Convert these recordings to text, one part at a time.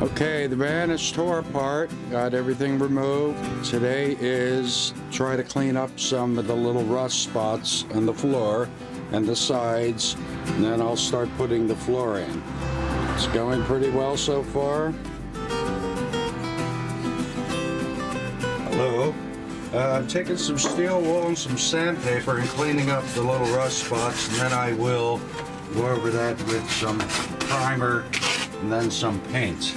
Okay, the van is tore apart, got everything removed. Today is try to clean up some of the little rust spots on the floor and the sides, and then I'll start putting the floor in. It's going pretty well so far. Hello. I'm taking some steel wool and some sandpaper and cleaning up the little rust spots, and then I will go over that with some primer and then some paint.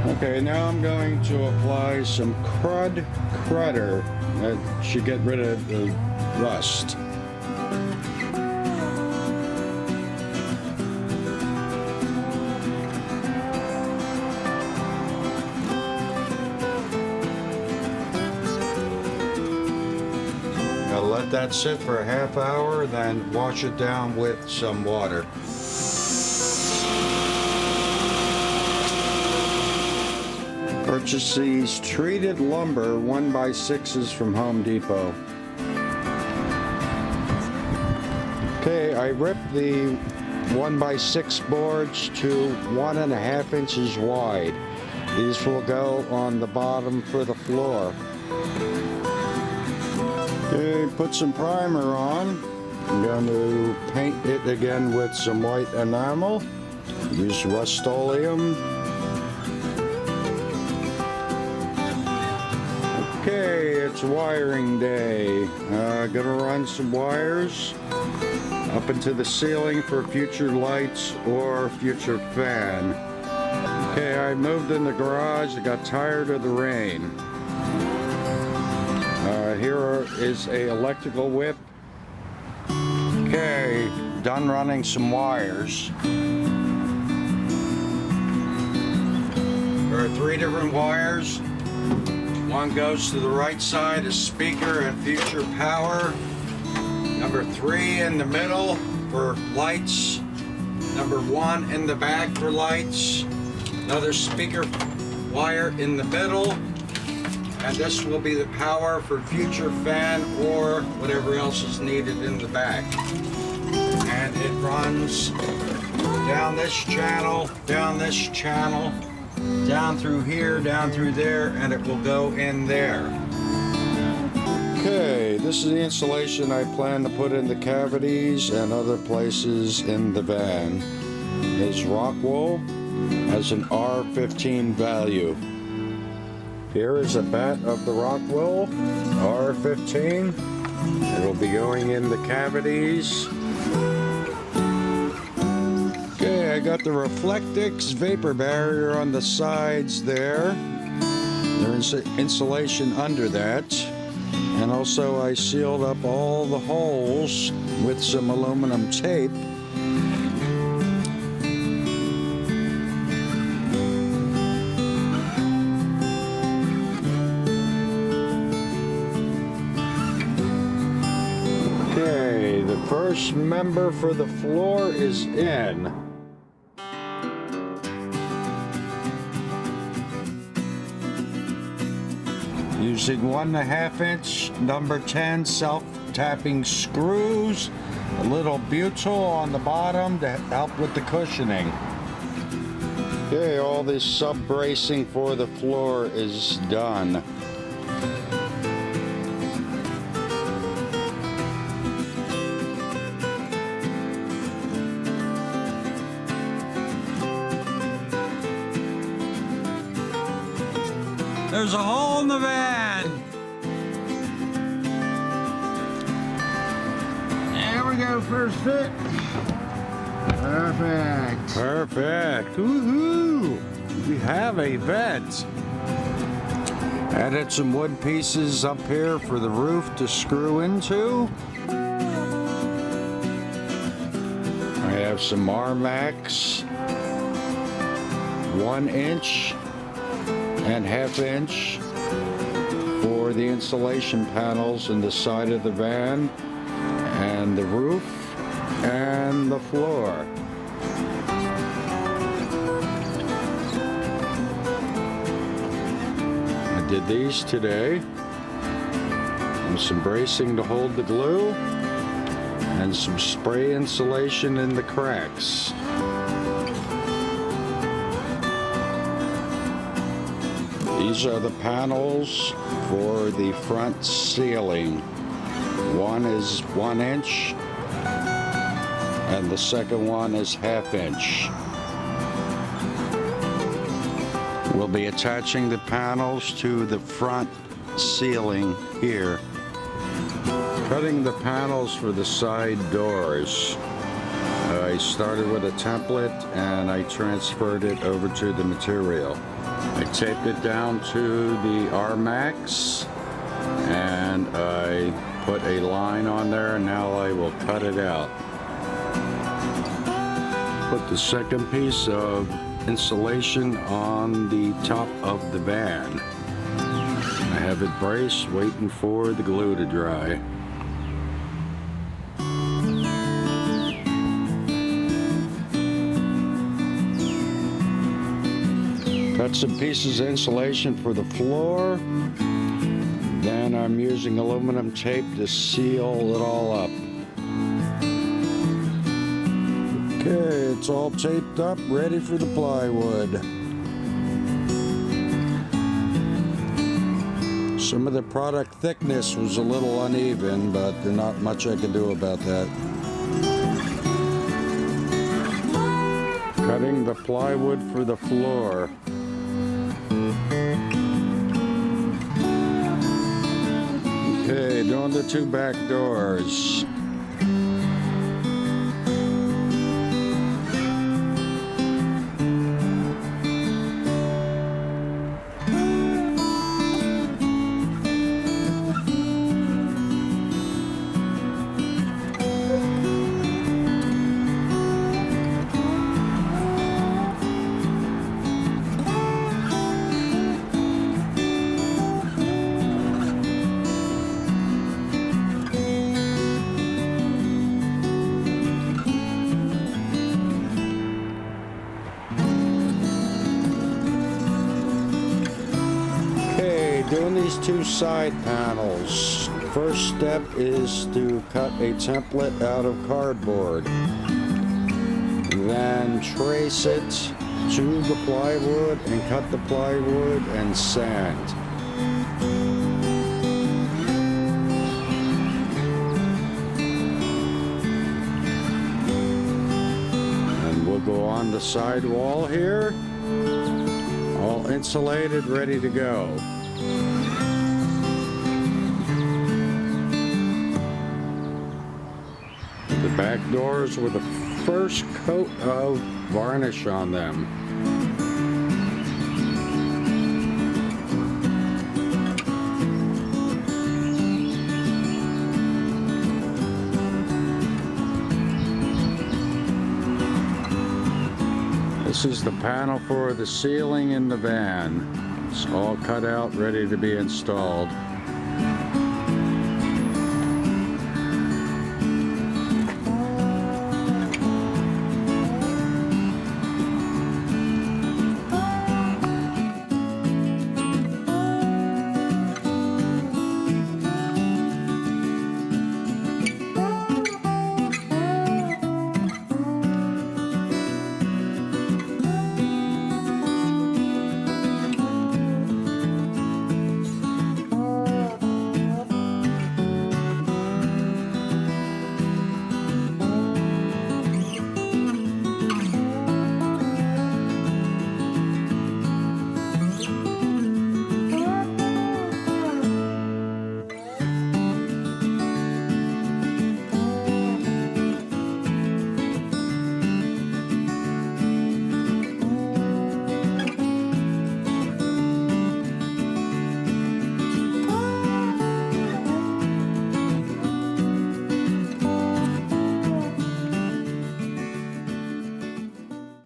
Okay, now I'm going to apply some Crudder. That should get rid of the rust. I'll let that sit for a half hour, then wash it down with some water. Purchase these treated lumber 1x6s from Home Depot. Okay, I ripped the 1x6 boards to 1.5 inches wide. These will go on the bottom for the floor. Okay, put some primer on. I'm going to paint it again with some white enamel. Use Rust-Oleum. Okay, it's wiring day. Gonna run some wires up into the ceiling for future lights or future fan. Okay, I moved in the garage. I got tired of the rain. Here is a electrical whip. Okay, done running some wires. There are 3 different wires. One goes to the right side, a speaker and future power. Number 3 in the middle for lights. Number 1 in the back for lights. Another speaker wire in the middle. And this will be the power for future fan or whatever else is needed in the back. And it runs down this channel, down through here, down through there, and it will go in there. Okay, this is the insulation I plan to put in the cavities and other places in the van. It's rock wool, has an R15 value. Here is a bat of the rock wool, R15. It'll be going in the cavities. Okay, I got the Reflectix vapor barrier on the sides there. There's insulation under that. And also I sealed up all the holes with some aluminum tape. Okay, the first member for the floor is in. Using 1.5 inch number 10 self-tapping screws, a little butyl on the bottom to help with the cushioning. Okay, all this sub-bracing for the floor is done. There's a hole in the van. There we go, first fit. Perfect. Perfect. Woohoo! We have a vent. Added some wood pieces up here for the roof to screw into. I have some Marmax 1 inch and 1/2 inch for the insulation panels in the side of the van and the roof and the floor. I did these today. some bracing to hold the glue, and some spray insulation in the cracks. These are the panels for the front ceiling. One is 1 inch, and the second one is 1/2 inch. We'll be attaching the panels to the front ceiling here. Cutting the panels for the side doors. I started with a template and I transferred it over to the material. I taped it down to the R-Max and I put a line on there, and now I will cut it out. Put the second piece of insulation on the top of the van. I have it braced, waiting for the glue to dry. Cut some pieces of insulation for the floor. Then I'm using aluminum tape to seal it all up. Okay, it's all taped up, ready for the plywood. Some of the product thickness was a little uneven, but there's not much I can do about that. Cutting the plywood for the floor. Okay, doing the 2 back doors. Doing these 2 side panels. First step is to cut a template out of cardboard. Then trace it to the plywood and cut the plywood and sand. And we'll go on the side wall here. All insulated, ready to go. The back doors with the first coat of varnish on them. This is the panel for the ceiling in the van. It's all cut out, ready to be installed.